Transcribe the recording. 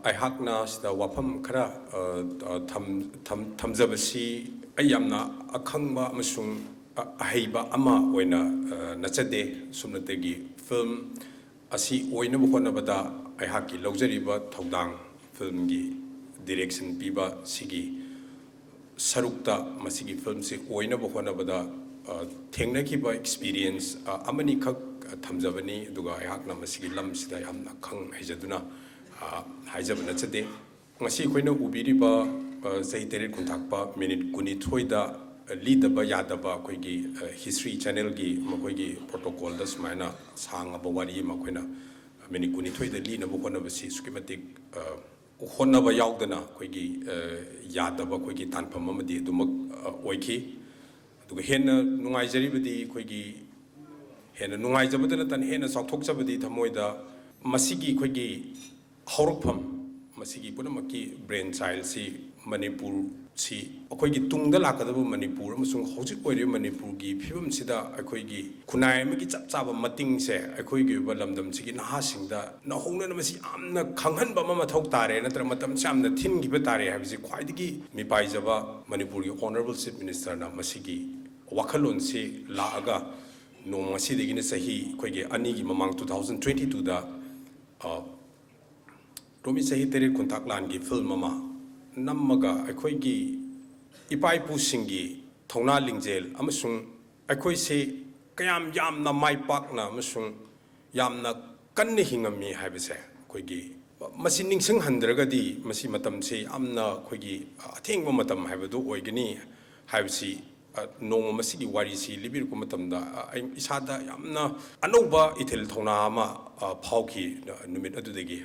ꯑꯩꯍꯥꯛꯅ ꯁꯤꯗ ꯋꯥꯐꯝ ꯈꯔ ꯊꯝꯖꯕꯁꯤ ꯑꯩ ꯌꯥꯝꯅ ꯑꯈꯪꯕ ꯑꯃꯁꯨꯡ ꯑꯍꯩꯕ ꯑꯃ ꯑꯣꯏꯅ ꯅꯠꯆꯗꯦ ꯁꯨꯞꯅꯇꯒꯤ ꯐꯤꯜꯝ ꯑꯁꯤ ꯑꯣꯏꯅꯕ ꯍꯣꯠꯅꯕꯗ ꯑꯩꯍꯥꯛꯀꯤ ꯂꯧꯖꯔꯤꯕ ꯊꯧꯗꯥꯡ ꯐꯤꯜꯝꯒꯤ ꯗꯤꯔꯦꯛꯁꯟ ꯄꯤꯕ ꯁꯤꯒꯤ ꯁꯔꯨꯛꯇ ꯃꯁꯤꯒꯤ ꯐꯤꯜꯝꯁꯤ ꯑꯣꯏꯅꯕ ꯍꯣꯠꯅꯕꯗ ꯊꯦꯡꯅꯈꯤꯕ ꯑꯦꯛꯁꯄꯤꯔꯤꯌꯦꯟꯁ ꯑꯃꯅꯤꯈꯛ ꯊꯝꯖꯕꯅꯤ ꯑꯗꯨꯒ ꯑꯩꯍꯥꯛꯅ ꯃꯁꯤꯒꯤ ꯂꯝꯁꯤꯗ ꯌꯥꯝꯅ ꯈꯪ ꯍꯩꯖꯗꯨꯅ ꯍꯥꯏꯖꯕ ꯅꯠꯆꯗꯦ ꯉꯁꯤ ꯑꯩꯈꯣꯏꯅ ꯎꯕꯤꯔꯤꯕ ꯆꯍꯤ 8 ꯈꯨꯟꯇꯥꯛꯄ ꯃꯤꯅꯤꯠ 22ꯗ ꯂꯤꯗꯕ ꯌꯥꯗꯕ ꯑꯩꯈꯣꯏꯒꯤ ꯍꯤꯁꯇ꯭ꯔꯤ ꯆꯦꯅꯦꯜꯒꯤ ꯃꯈꯣꯏꯒꯤ ꯄ꯭ꯔꯣꯇꯣꯀꯣꯜꯗ ꯁꯨꯃꯥꯏꯅ ꯁꯥꯡꯉꯕ ꯋꯥꯔꯤ ꯑꯃ ꯑꯩꯈꯣꯏꯅ ꯃꯤꯅꯤꯠ 22ꯗ ꯂꯤꯅꯕ ꯍꯣꯠꯅꯕꯁꯤ ꯑꯁꯨꯛꯀꯤ ꯃꯇꯤꯛ ꯍꯣꯠꯅꯕ ꯌꯥꯎꯗꯅ ꯑꯩꯈꯣꯏꯒꯤ ꯌꯥꯗꯕ ꯑꯩꯈꯣꯏꯒꯤ ꯇꯥꯟꯐꯝ ꯑꯃꯗꯤ ꯑꯗꯨꯃꯛ ꯑꯣꯏꯈꯤ ꯑꯗꯨꯒ ꯍꯦꯟꯅ ꯅꯨꯡꯉꯥꯏꯖꯔꯤꯕꯗꯤ ꯑꯩꯈꯣꯏꯒꯤ ꯍꯦꯟꯅ ꯅꯨꯡꯉꯥꯏꯖꯕꯗ ꯅꯠꯇꯅ ꯍꯦꯟꯅ ꯆꯥꯎꯊꯣꯛꯆꯕꯗꯤ ꯊꯃꯣꯏꯗ ꯃꯁꯤꯒꯤ ꯑꯩꯈꯣꯏꯒꯤ ꯍꯧꯔꯛꯐꯝ ꯃꯁꯤꯒꯤ ꯄꯨꯝꯅꯃꯛꯀꯤ ꯕ꯭ꯔꯦꯟ ꯆꯥꯏꯜꯁꯤ ꯃꯅꯤꯄꯨꯔꯁꯤ ꯑꯩꯈꯣꯏꯒꯤ ꯇꯨꯡꯗ ꯂꯥꯛꯀꯗꯕ ꯃꯅꯤꯄꯨꯔ ꯑꯃꯁꯨꯡ ꯍꯧꯖꯤꯛ ꯑꯣꯏꯔꯤꯕ ꯃꯅꯤꯄꯨꯔꯒꯤ ꯐꯤꯕꯝꯁꯤꯗ ꯑꯩꯈꯣꯏꯒꯤ ꯈꯨꯟꯅꯥꯏ ꯑꯃꯒꯤ ꯆꯞ ꯆꯥꯕ ꯃꯇꯤꯡꯁꯦ ꯑꯩꯈꯣꯏꯒꯤ ꯑꯣꯏꯕ ꯂꯝꯗꯝꯁꯤꯒꯤ ꯅꯍꯥꯁꯤꯡꯗ ꯅꯧꯍꯧꯅꯅ ꯃꯁꯤ ꯌꯥꯝꯅ ꯈꯪꯍꯟꯕ ꯑꯃ ꯃꯊꯧ ꯇꯥꯔꯦ ꯅꯠꯇ꯭ꯔꯒ ꯃꯇꯝꯁꯤ ꯌꯥꯝꯅ ꯊꯤꯟꯈꯤꯕ ꯇꯥꯔꯦ ꯍꯥꯏꯕꯁꯤ ꯈ꯭ꯋꯥꯏꯗꯒꯤ ꯃꯤꯄꯥꯏꯖꯕ ꯃꯅꯤꯄꯨꯔꯒꯤ ꯑꯣꯅꯔꯦꯕꯜ ꯆꯤꯐ ꯃꯤꯅꯤꯁꯇꯔꯅ ꯃꯁꯤꯒꯤ ꯋꯥꯈꯜꯂꯣꯟꯁꯤ ꯂꯥꯛꯑꯒ ꯅꯣꯡ ꯉꯁꯤꯗꯒꯤꯅ ꯆꯍꯤ ꯑꯩꯈꯣꯏꯒꯤ ꯑꯅꯤꯒꯤ ꯃꯃꯥꯡ 2022ꯗ ꯔꯣꯃꯤ ꯆꯍꯤ 8 ꯈꯨꯟꯇꯥꯛ ꯂꯥꯟꯒꯤ ꯐꯤꯜꯝ ꯑꯃ ꯅꯝꯃꯒ ꯑꯩꯈꯣꯏꯒꯤ ꯏꯄꯥ ꯏꯄꯨꯁꯤꯡꯒꯤ ꯊꯧꯅꯥ ꯂꯤꯡꯖꯦꯜ ꯑꯃꯁꯨꯡ ꯑꯩꯈꯣꯏꯁꯦ ꯀꯌꯥꯝ ꯌꯥꯝꯅ ꯃꯥꯏ ꯄꯥꯛꯅ ꯑꯃꯁꯨꯡ ꯌꯥꯝꯅ ꯀꯟꯅ ꯍꯤꯡꯉꯝꯃꯤ ꯍꯥꯏꯕꯁꯦ ꯑꯩꯈꯣꯏꯒꯤ ꯃꯁꯤ ꯅꯤꯡꯁꯤꯡꯍꯟꯗ꯭ꯔꯒꯗꯤ ꯃꯁꯤ ꯃꯇꯝꯁꯦ ꯌꯥꯝꯅ ꯑꯩꯈꯣꯏꯒꯤ ꯑꯊꯦꯡꯕ ꯃꯇꯝ ꯍꯥꯏꯕꯗꯨ ꯑꯣꯏꯒꯅꯤ ꯍꯥꯏꯕꯁꯤ ꯅꯣꯡꯃ ꯃꯁꯤꯒꯤ ꯋꯥꯔꯤꯁꯤ ꯂꯤꯕꯤꯔꯛꯄ ꯃꯇꯝꯗ ꯑꯩ ꯏꯁꯥꯗ ꯌꯥꯝꯅ ꯑꯅꯧꯕ ꯏꯊꯤꯜ ꯊꯧꯅꯥ ꯑꯃ ꯐꯥꯎꯈꯤ ꯅꯨꯃꯤꯠ ꯑꯗꯨꯗꯒꯤ